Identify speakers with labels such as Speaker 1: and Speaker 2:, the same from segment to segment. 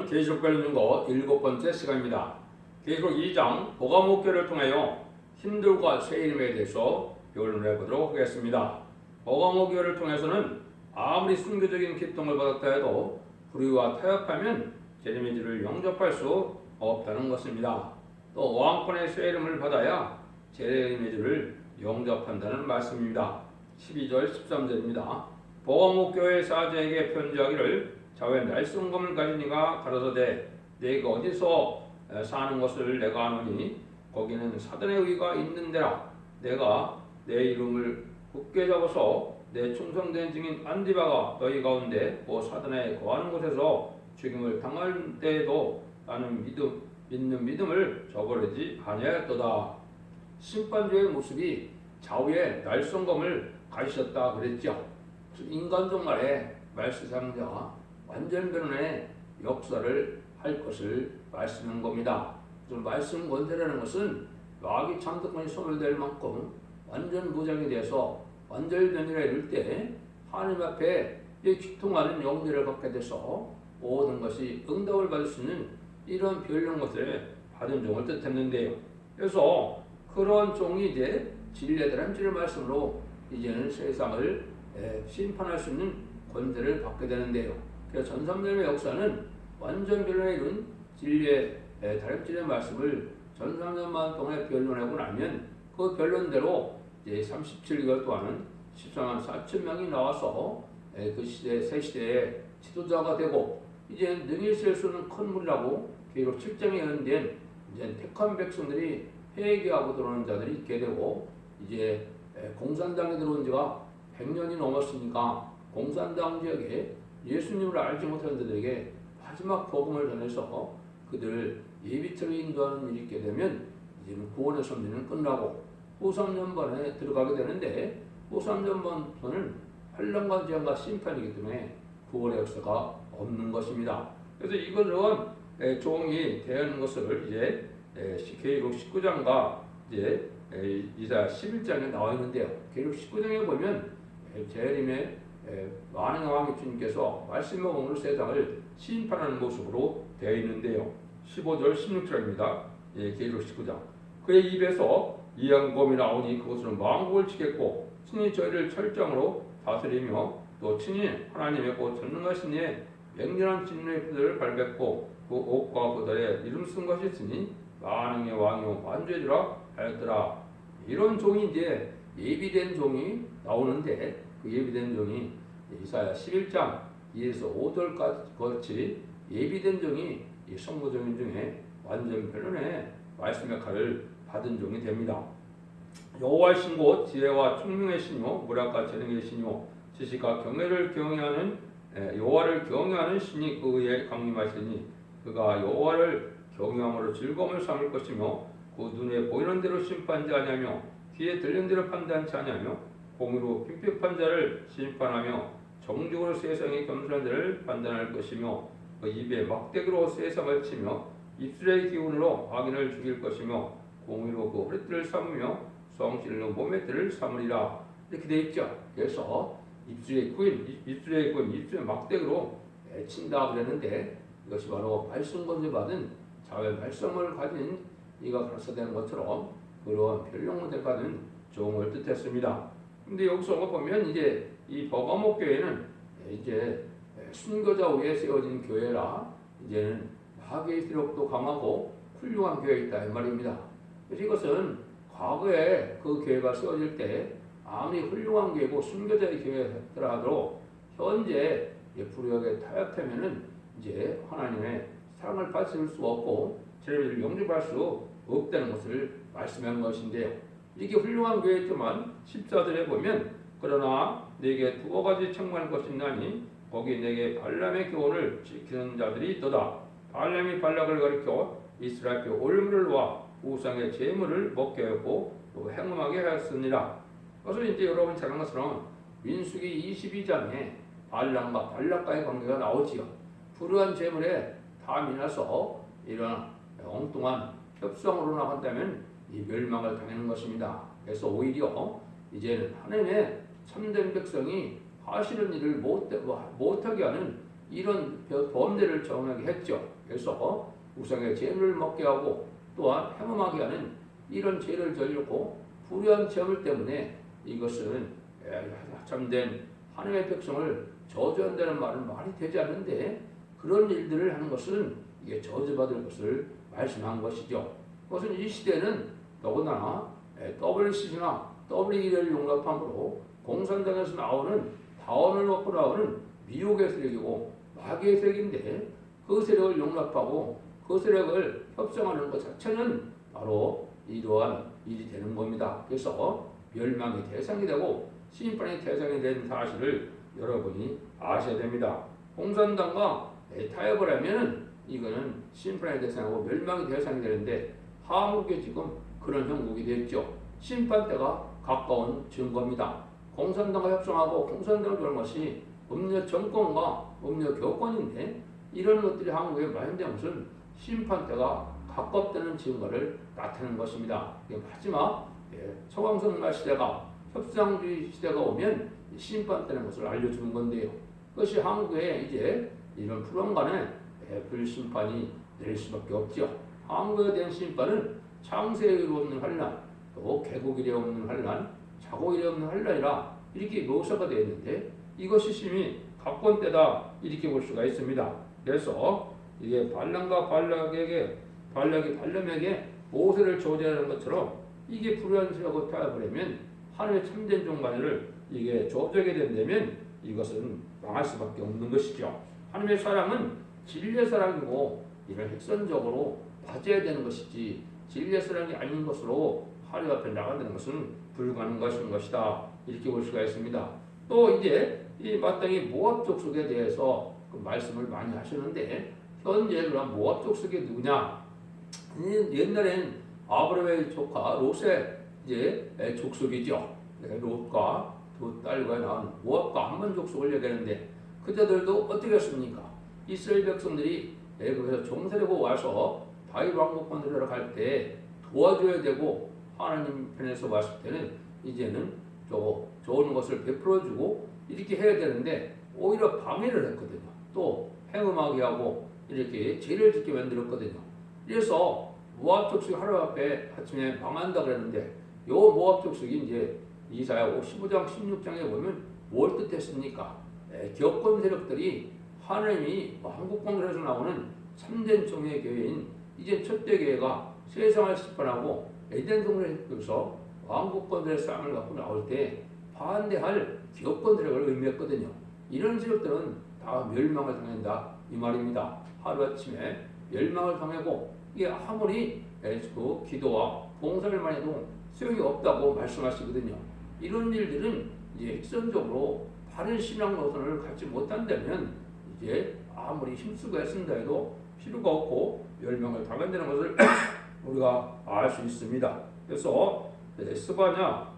Speaker 1: 오늘은 계시록 별론 증거 7번째 시간입니다. 계시록 2장 버가목교를 통하여 힘들과 새 이름에 대해서 변론을 해보도록 하겠습니다. 버가목교를 통해서는 아무리 순교적인 기통을 받았다 해도 불의와 타협하면 제리미지를 영접할 수 없다는 것입니다. 또 왕권의 새 이름을 받아야 제리미지를 영접한다는 말씀입니다. 12절 13절입니다. 버가목교의 사제에게 편지하기를 자외 날성검을 가진 이가 가로되 내가 어디서 사는 것을 내가 아노니 거기는 사단의 의가 있는 데라. 내가 내 이름을 굳게 잡아서 내 충성된 증인 안디바가 너희 가운데 그 사단에 거하는 곳에서 죽임을 당할 때에도 나는 믿는 믿음을 저버리지 아니하였도다. 심판주의 모습이 좌우에 날성검을 가지셨다 그랬죠. 인간적 말에 말세상자 완전 변론의 역사를 할 것을 말씀한 겁니다. 말씀 권세라는 것은 마귀 창덕권이 소멸될 만큼 완전 무장이 돼서 완전 변론에 이를 때 하나님 앞에 기통하는 영들을 갖게 돼서 모든 것이 응답을 받을 수 있는 이런 변론 것을 받은 종을 뜻했는데요. 그래서 그런 종이 이제 진리의 다람쥐의 말씀으로 이제는 세상을 심판할 수 있는 권세를 받게 되는데요. 그래서 전삼년의 역사는 완전 변론에 이룬 진리의 다람쥐의 말씀을 전삼년만 동안에 변론하고 나면 그 변론대로 이제 37개월 동안은 14만 4천 명이 나와서 그 시대 새 시대의 지도자가 되고 이제 능히 쓸 수 있는 큰 물이라고 계시록 7장에 예언된 이제 택한 백성들이 회개하고 들어오는 자들이 있게 되고 이제 공산당에 들어온 지가 100년이 넘었으니까 공산당 지역에 예수님을 알지 못하는 자들에게 마지막 복음을 전해서 그들을 예비처로 인도하는 일이 있게 되면 이제는 구원의 선비는 끝나고 후3년반에 들어가게 되는데 후3년반부터는 환란과 재앙과 심판이기 때문에 구원의 역사가 없는 것입니다. 그래서 이것은 종이 대하는 것을 이제 계시록 19장과 이제 이사야 11장에 나와 있는데요. 계시록 19장에 보면 재림의 많은 왕의 주님께서 말씀의 몸으로 세상을 심판하는 모습으로 되어 있는데요. 15절 16절입니다. 계시록 19장. 그의 입에서 이양검이 나오니 그것으로 만국을 치겠고 친히 저희를 철장으로 다스리며 또 친히 하나님의 곧 전능하신 이의 맹렬한 진노의 표들을 밟았고 그 옷과 그들의 이름 쓴 것이 있으니 만왕의 왕이요 만주해주라 하였더라. 이런 종이 이제 예비된 종이 나오는데 그 예비된 종이 이사야 11장 2에서 5절까지 예비된 종이 이 성도종인 중에 완전 변론의 말씀 역할을 받은 종이 됩니다. 여호와의 신곳 지혜와 총명의 신이요 무락과 재능의 신이요 지식과 경외를 경외하는 여호와를 경외하는 신이 그의 강림하시니 그가 여호와를 경외함으로 즐거움을 삼을 것이며 그 눈에 보이는 대로 심판지 아니하며 귀에 들리는 대로 판단치 아니하며 공의로 핍핍한 자를 심판하며 정직으로 세상의 겸손한 자를 판단할 것이며 그 입에 막대기로 세상을 치며 입술의 기운으로 악인을 죽일 것이며 공의로 그 허리띠를 삼으며 성실로 몸의 띠를 삼으리라. 이렇게 되어 있죠. 그래서 입술의 막대기로 친다 그랬는데 이것이 바로 말씀 권세 받은 자외 말씀을 가진 이가 가르쳐된 것처럼 그런 변론을 받은 종을 뜻했습니다. 근데 여기서 보면 이제 이 버가목 교회는 이제 순교자 위에 세워진 교회라 이제는 마귀의 세력도 강하고 훌륭한 교회이다 이 말입니다. 그래서 이것은 과거에 그 교회가 세워질 때 아무리 훌륭한 교회고 순교자의 교회더라도 현재 불의하게 타협하면은 이제 하나님의 사랑을 받을 수 없고 제를 영접할 수 없다는 것을 말씀한 것인데요. 이게 훌륭한 교회지만 14절에 보면 그러나 내게 두어 가지 청구할 것이 있나니 거기 내게 발람의 교훈을 지키는 자들이 있도다. 발람이 발락을 가리켜 이스라엘께 올무를 놓아 우상의 제물을 먹게 하였고 또 행음하게 하였습니다. 그래서 이제 여러분이 잘 아는 것처럼 민수기 22장에 발람과 발락과의 관계가 나오지요. 불의한 제물에 다 미나서 이런 엉뚱한 협상으로 나간다면 이 멸망을 당하는 것입니다. 그래서 오히려 이제는 하나님의 참된 백성이 하시는 일을 못하게 하는 이런 범죄를 정하게 했죠. 그래서 우상의 죄를 먹게 하고 또한 행음하게 하는 이런 죄를 저지르고 불의한 죄물 때문에 이것은 참된 하나님의 백성을 저주한다는 말은 말이 되지 않는데 그런 일들을 하는 것은 이게 저주받을 것을 말씀한 것이죠. 그것은 이 시대는 더군다나 WCC나 WE를 용납함으로 공산당에서 나오는 다원을 갖고 나오는 미혹의 세력이고 마귀의 세력인데 그 세력을 용납하고 그 세력을 협상하는 것 자체는 바로 이러한 일이 되는 겁니다. 그래서 멸망의 대상이 되고 심판의 대상이 된 사실을 여러분이 아셔야 됩니다. 공산당과 타협을 하면 이거는 심판의 대상이고 멸망의 대상이 되는데 한국에 지금 그런 형국이 됐죠. 심판 때가 가까운 증거입니다. 공산당과 협상하고 공산당을 주는 것이 법률 정권과 법률 교권인데 이런 것들이 한국에 마련된 것은 심판 때가 가깝다는 증거를 나타내는 것입니다. 마지막 서광석날 시대가 협상주의 시대가 오면 심판 때는 것을 알려주는 건데요. 그것이 한국에 이제 이런 불원간에 불심판이 내릴 수밖에 없죠. 한국에 대한 심판은 창세에 없는 환란, 또 개국일에 없는 환란, 자고일에 없는 환란이라 이렇게 묘사가 되어 있는데 이것이 심히 가까운 때다 이렇게 볼 수가 있습니다. 그래서 이게 발람과 발락이 발람에게 모세를 저주하는 것처럼 이게 불의한 죄하고 타협을 하면 하나님의 참된 종말을 이게 저주하게 된다면 이것은 망할 수밖에 없는 것이죠. 하나님의 사랑은 진리의 사랑이고 이를 핵선적으로 맞아야 되는 것이지 진리의 사랑이 아닌 것으로 하나님 앞에 나간다는 것은 불가능한 것이다 이렇게 볼 수가 있습니다. 또 이제 이 마땅히 모압 족속에 대해서 그 말씀을 많이 하셨는데 현재 그런 모압 족속이 누구냐? 옛날엔 아브라함의 조카 롯의 이제 족속이죠. 롯과 두 딸과 낳은 모압과 암몬 족속을 얘기하는데 그자들도 어떻게 했습니까? 이스라엘 백성들이 애굽에서 종살이고 와서 다윗 왕국권 들으러 갈 때 도와줘야 되고 하나님 편에서 봤을 때는 이제는 좋은 것을 베풀어주고 이렇게 해야 되는데 오히려 방해를 했거든요. 또 행음하게 하고 이렇게 죄를 짓게 만들었거든요. 그래서 모압 족속이 하루 앞에 아침에 망한다 그랬는데 요 모압 족속이 이제 이사야 15장 16장에 보면 뭘 뜻했습니까? 기업권 세력들이 하나님이 한국권에서 나오는 참된 종의 교회인 이제 첫대 교회가 세상을 심판하고 에덴 동산에서 왕국권들의 쌍을 갖고 나올 때 반대할 기업권 세력을 의미했거든요. 이런 세력들은 다 멸망을 당한다 이 말입니다. 하루아침에 멸망을 당하고 이게 아무리 그 기도와 봉사를만 해도 소용이 없다고 말씀하시거든요. 이런 일들은 이제 핵선적으로 바른 신앙 노선을 갖지 못한다면 이제 아무리 힘쓰고 애쓴다 해도 필요가 없고 멸망을 당한다는 것을 우리가 알 수 있습니다. 그래서 스바냐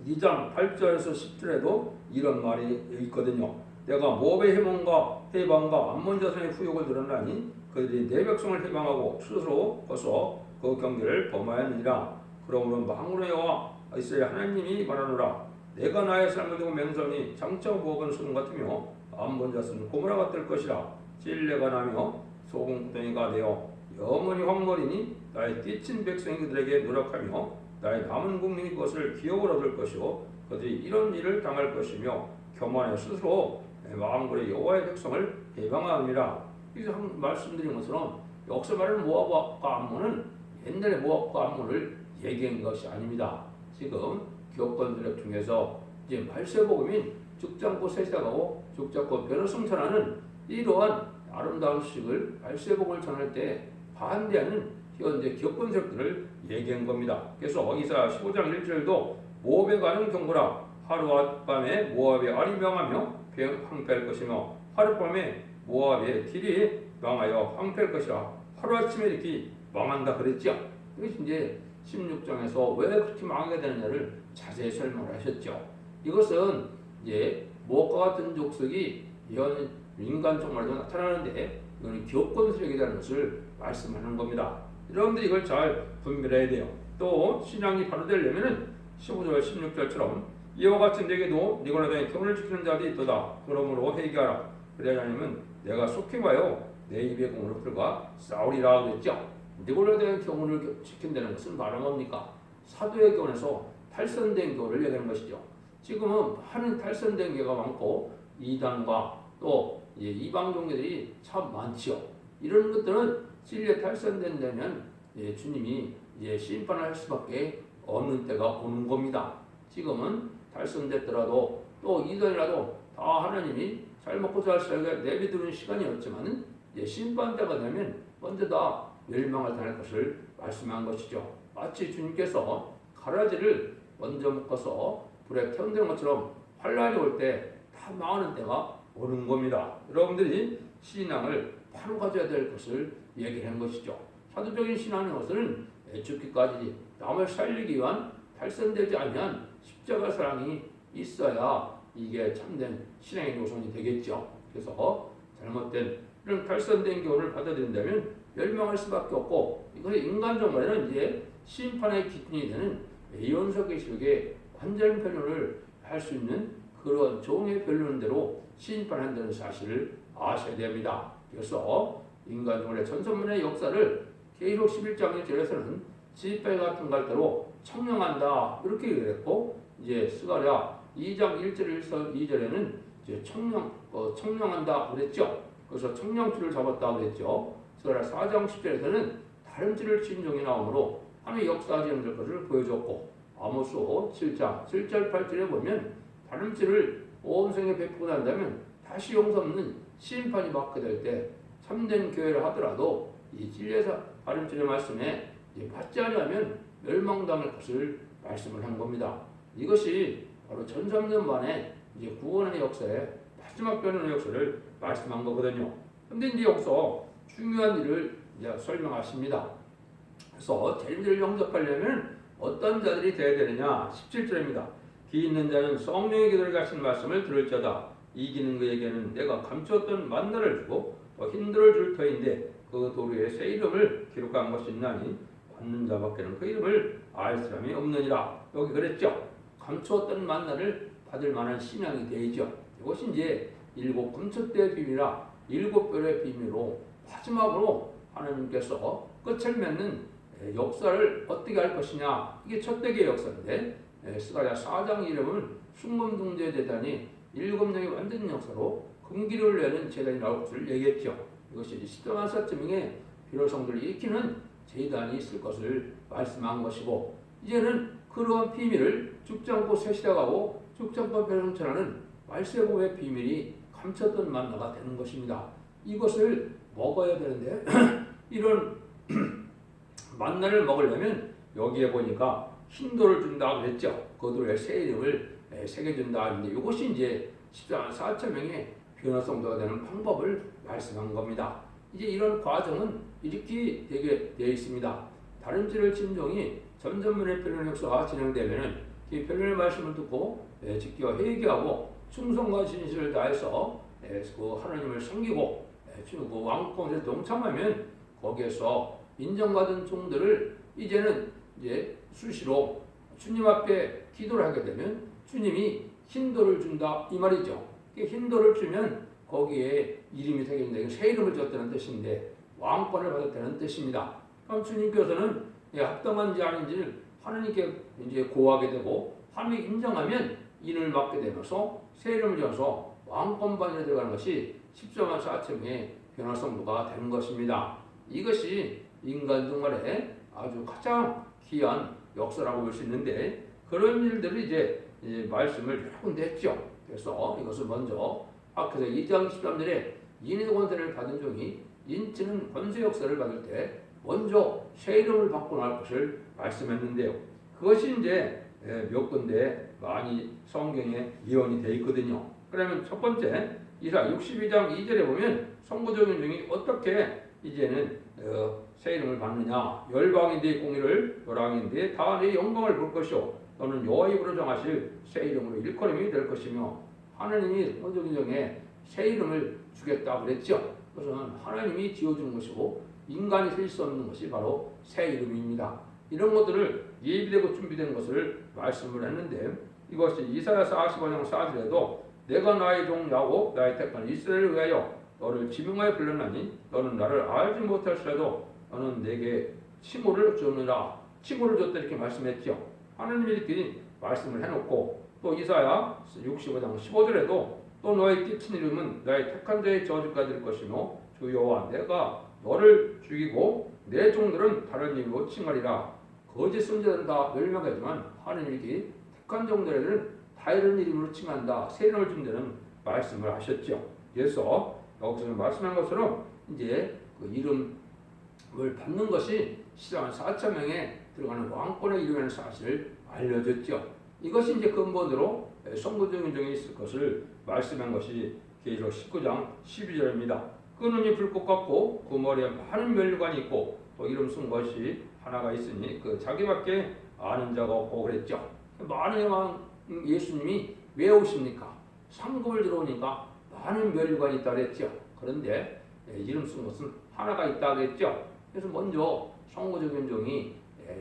Speaker 1: 2장 8절에서 10절에도 이런 말이 있거든요. 내가 모압의 해몬과 해방과 암몬 자손의 후욕을 들었나니 그들이 내 백성을 해방하고 스스로 벗어 그 경계를 범하였느니라. 그러므로 망군의 여호와 이스라엘 하나님이 말하노라. 내가 나의 삶을 두고 맹성이 장차 모압은 소금 같으며 암몬 자손은 고무라가 될 것이라. 찔레가 나며 소금구덩이가 되어 영원히 황홀이니 나의 뛰친 백성이 그들에게 노력하며 나의 남은 국민이 그것을 기업을 얻을 것이요 그들이 이런 일을 당할 것이며 교만해 스스로 망군의 여호와의 백성을 해방하느니라. 이렇게 말씀드린 것처럼 역사 말하는 모압과 암몬은 옛날의 모압과 암몬을 얘기한 것이 아닙니다. 지금 기업권 세력 중에서 이제 말세복음인 죽잡고 세상하고 죽잡고 변을 승천하는 이러한 아름다운 식을 말세복음을 전할 때 반대하는 현재 기업권 세력들을 얘기한 겁니다. 그래서 이사야 15장 1절도 모압에 가는 경고라. 하루밤에 모압의 알이 명하며 황폐할 것이며 하룻밤에 모압의 길이 망하여 황폐할 것이라. 하루아침에 이렇게 망한다 그랬죠. 이것이 이제 16장에서 왜 그렇게 망하게 되느냐를 자세히 설명을 하셨죠. 이것은 이제 모압과 같은 족속이 이런 인간 종말도 나타나는데 이거는 기업권 세력이라는 것을 말씀하는 겁니다. 여러분들이 이걸 잘 분별해야 돼요. 또 신앙이 바로 되려면은 15절 16절처럼 이와 같이 내게도 네가 나의 경을 지키는 자들이 있도다. 그러므로 회개하라. 그래 하나님은 내가 속히 봐요 내 입의 공으로 그들과 싸우리라 그랬죠. 니골에 대한 교훈을 지킨다는 것은 바로 뭡니까? 사도의 교훈에서 탈선된 교훈을 얘기하는 것이죠. 지금은 많은 탈선된 교가 많고 이단과 또 이방 종교들이 참 많지요. 이런 것들은 진리에 탈선된다면 주님이 심판을 할 수밖에 없는 때가 오는 겁니다. 지금은 탈선됐더라도 또 이단이라도 다 하나님이 잘 먹고 잘 살게 내비두는 시간이었지만 심판 때가 되면 언제 다 멸망을 당할 것을 말씀한 것이죠. 마치 주님께서 가라지를 먼저 묶어서 불에 태운다는 것처럼 환란이 올 때 다 망하는 때가 오는 겁니다. 여러분들이 신앙을 바로 가져야 될 것을 얘기하는 것이죠. 사도적인 신앙의 것은 죽기까지 남을 살리기 위한 달성되지 아니한 십자가 사랑이 있어야 이게 참된 신앙의 노선이 되겠죠. 그래서 잘못된 이런 달성된 교훈을 받아들인다면 멸망할 수밖에 없고 이것이 인간적으로는 이제 심판의 기준이 되는 예언서계시록의 완전 변론을 할 수 있는 그런 종의 변론대로 심판한다는 사실을 아셔야 됩니다. 그래서 인간적으로의 천선만의 역사를 계시록 11장 1절에서는 지팡이 같은 갈대로 청량한다 이렇게 얘기했고 이제 스가랴 2장 1절에서 2절에는 이제 청량한다 그랬죠. 그래서 청량줄을 잡았다 그랬죠. 스가랴 4장 10절에서는 다름질을 친 종이 나오므로 하나님의 역사 진행될 것을 보여줬고 아모스 7장 7절 8절에 보면 다름질을 온 생에 베푸고 난다면 다시 용서 없는 심판이 받게 될 때 참된 교회를 하더라도 이 진리에서 다름질의 말씀에 받지 않으면 멸망당할 것을 말씀을 한 겁니다. 이것이 바로 1300년 만에 이제 구원의 역사에 마지막 변론의 역사를 말씀한 거거든요. 근데 이제 여기서 중요한 일을 이제 설명하십니다. 그래서 재림들을 영접하려면 어떤 자들이 되어야 되느냐? 17절입니다. 귀 있는 자는 성령의 기도를 가신 말씀을 들을지어다. 이기는 그에게는 내가 감추었던 만나를 주고 더 힘들을 줄 터인데 그 도리에 새 이름을 기록한 것이 있나니 받는 자밖에는 그 이름을 알 사람이 없느니라. 여기 그랬죠. 감추었던 만나를 받을 만한 신앙이 되죠. 이것이 이제 7 금초대의 비밀이라 7별의 비밀로 마지막으로 하나님께서 끝을 맺는 역사를 어떻게 할 것이냐. 이게 첫 대기의 역사인데 스가랴 4장 이름은 순금둥제 제단이 7명의 완전 역사로 금기를 내는 제단이 나올 것을 얘기했죠. 이것이 십자가 사점에 비로성들을 일으키는 제단이 있을 것을 말씀한 것이고 이제는 그러한 비밀을 죽지 않고 새시다가고 죽지 않고 변성천하는 말세고의 비밀이 감췄던 만나가 되는 것입니다. 이것을 먹어야 되는데 이런 만나를 먹으려면 여기에 보니까 흰돌을 준다 그랬죠. 그 돌에 새 이름을 새겨준다. 근데 이것이 이제 14,000명의 변화성도가 되는 방법을 말씀한 겁니다. 이제 이런 과정은 이렇게 되게 되어 있습니다. 다름질을 친 종이 점점문의 변론 역사가 진행되면은 이 변론의 말씀을 듣고 지켜 회개하고 충성과 진실을 다해서 그 하나님을 섬기고 그 왕권에 동참하면 거기에서 인정받은 종들을 이제는 이제 수시로 주님 앞에 기도를 하게 되면 주님이 흰돌을 준다 이 말이죠. 흰돌을 주면 거기에 이름이 새겨진다. 새 이름을 줬다는 뜻인데 왕권을 받았다는 뜻입니다. 그럼 주님께서는 합당한지 아닌지를 하나님께 이제 고하게 되고 하나님이 인정하면 인을 맡게 되면서 새 이름을 줘서 왕권반에 들어가는 것이 14만 4천의 변화성도가 되는 것입니다. 이것이 인간 생활에 아주 가장 귀한 역사라고 볼 수 있는데 그런 일들을 이제 말씀을 여러 군데 했죠. 그래서 이것을 먼저 앞에서 2장 13절에 인의 권세를 받은 종이 인치는 권세 역사를 받을 때 먼저 새 이름을 받고 날 것을 말씀했는데요. 그것이 이제 몇 군데 많이 성경에 예언이 되어 있거든요. 그러면 첫 번째 이사 62장 2절에 보면 선구적인 종이 어떻게 이제는 새 이름을 받느냐. 열방인들의 공의를 열왕인들의 다 내 영광을 볼 것이요 너는 여호와의 이름으로 정하실 새 이름으로 일컬음이 될 것이며 하나님이 선구적인종에 새 이름을 주겠다 그랬죠. 그것은 하나님이 지어준 것이고 인간이 셀 수 없는 것이 바로 새 이름입니다. 이런 것들을 예비되고 준비된 것을 말씀을 했는데 이것이 이사야 45장 4절에도 내가 나의 종 야곱 나의 택한 이스라엘을 위하여 너를 지명하여 불렀나니 너는 나를 알지 못할지라도 너는 내게 칭호를 줬느라. 칭호를 줬다 이렇게 말씀했죠. 하나님이 이렇게 말씀을 해놓고 또 이사야 65장 15절에도 또 너의 끼친 이름은 나의 택한 자의 저주가 될 것이며 주 여호와 내가 너를 죽이고 내 종들은 다른 이름으로 칭하리라. 거짓 선지자들은 다 멸망하지만 하나님이 이렇게 택한 종들에게는 다른 이름으로 칭한다. 새 이름을 준다는 말씀을 하셨죠. 그래서 여기서는 말씀한 것처럼 이제 그 이름을 받는 것이 시장 4천명에 들어가는 왕권의 이름이라는 사실을 알려줬죠. 이것이 이제 근본으로 성도적인 종이 있을 것을 말씀한 것이 계시록 19장 12절입니다. 그 눈이 불꽃 같고 그 머리에 많은 면류관이 있고 또 이름 쓴 것이 하나가 있으니 그 자기밖에 아는 자가 없고 그랬죠. 많은 왕 예수님이 왜 오십니까? 상급을 들어오니까 많은 면류관이 있다 그랬죠. 그런데 이름 쓴 것은 하나가 있다 그랬죠. 그래서 먼저 성도적인 종이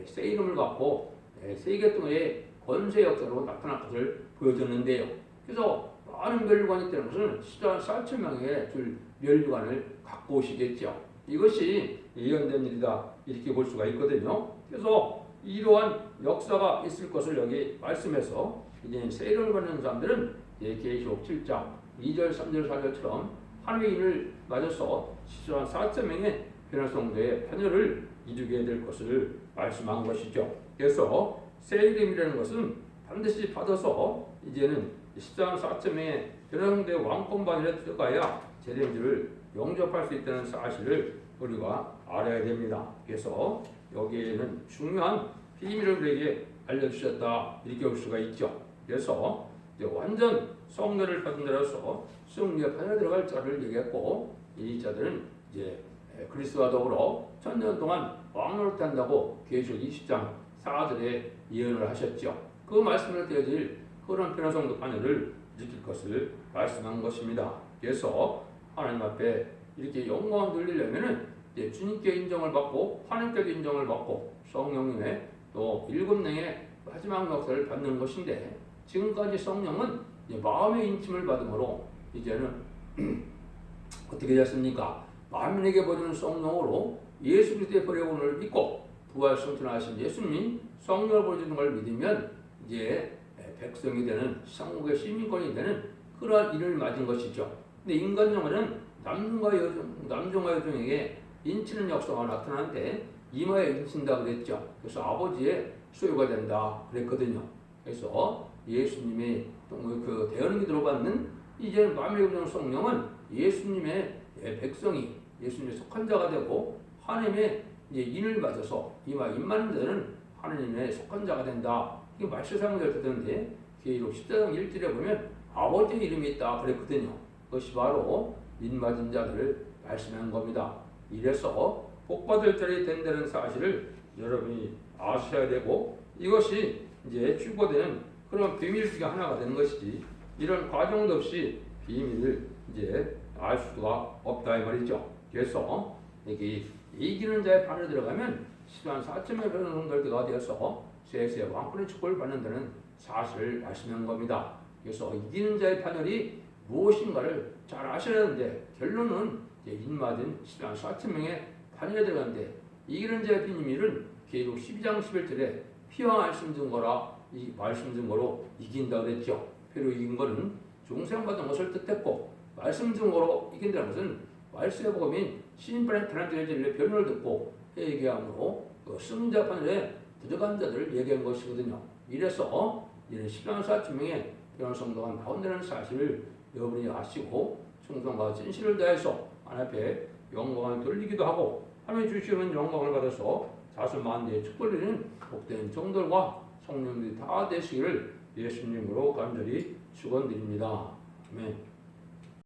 Speaker 1: 새 이름을 갖고 세계 동의 권세 역사로 나타날 것을 보여줬는데요. 그래서 많은 면류관이 있다는 것은 시장 4천명의 줄 면류관을 갖고 오시겠죠. 이것이 예언된 일이다 이렇게 볼 수가 있거든요. 그래서 이러한 역사가 있을 것을 여기 말씀해서 이제 새 이름을 받는 사람들은 계시록 7장 2절 3절 4절처럼 하나님의 인을 맞아서 시장 4천명의 변화성도의 편혈을 이루게 될 것을 말씀한 것이죠. 그래서 새 이름이라는 것은 반드시 받아서 이제는 14장 4점의 변화성도의 왕권반열에 들어가야 제대를 영접할 수 있다는 사실을 우리가 알아야 됩니다. 그래서 여기에는 중요한 비밀을 우리에게 알려주셨다 이렇게 볼 수가 있죠. 그래서 이제 완전 성례를 받은 자로서 승리의 판에 들어갈 자를 얘기했고 이 자들은 이제 그리스도와 더불어 1000년 동안 왕노릇 한다고 계시록 20장 4절에 예언을 하셨죠. 그 말씀을 되어질 그런 변화성도 판결을 느낄 것을 말씀한 것입니다. 그래서 하나님 앞에 이렇게 영광을 돌리려면은 주님께 인정을 받고 하나님께 인정을 받고 성령님의 또 7령의 마지막 역사를 받는 것인데 지금까지 성령은 마음의 인침을 받음으로 이제는 어떻게 됐습니까? 만민에게 보여주는 성령으로 예수 그리스도의 보혈을 믿고 부활 승천하신 예수님이 성령을 보여주는 걸 믿으면 이제 백성이 되는 천국의 시민권이 되는 그러한 일을 맞은 것이죠. 근데 인간 영혼은 남종과 여종에게 인치는 역사가 나타나는데 이마에 인친다 그랬죠. 그래서 아버지의 소유가 된다 그랬거든요. 그래서 예수님의 그 대언이 들어받는 이제 마음의 보여주는 성령은 예수님의 백성이 예수님의 속한 자가 되고 하나님의 인을 맞아서 이마 임하는 자는 하나님의 속한 자가 된다. 이게 말세상을 듣는데 계시록 14장 1절에 보면 아버지의 이름이 있다 그랬거든요. 그것이 바로 인맞은 자들을 말씀한 겁니다. 이래서 복받을 자리 된다는 사실을 여러분이 아셔야 되고 이것이 이제 추구되는 그런 비밀 중에 하나가 되는 것이지 이런 과정도 없이 비밀을 이제 알 수가 없다 이 말이죠. 그래서 이게 이기는 자의 판에 들어가면 시간 4천명의 변호사들가 되어서 세세 왕권의 축복을 받는다는 사실을 말씀한 겁니다. 그래서 이기는 자의 판결이 무엇인가를 잘 아셔야 하는데 결론은 인맞은 시간 4천명의 판결에 들어가는데 이기는 자의 비밀은 계시록 12장 11절에 피와 말씀 증거라 이 말씀 증거로 이긴다 그랬죠. 피로 이긴 것은 중생받은 것을 뜻했고 말씀 증거로 이긴다는 것은 말씀의 복음인 신인판의 태어난 진리의 변호를 듣고 회개함으로 그 승자 판결에 들어간 자들을 얘기한 것이거든요. 이래서 이는 14장 4천명의 변호 성도가 나온다는 사실을 여러분이 아시고 충성과 진실을 다해서 하나님 앞에 영광을 돌리기도 하고 하나님이 주시는 영광을 받아서 자수만대의 축복을 누리는 복된 종들과 성령들이 다 되시기를 예수님으로 간절히 축원드립니다. 아멘.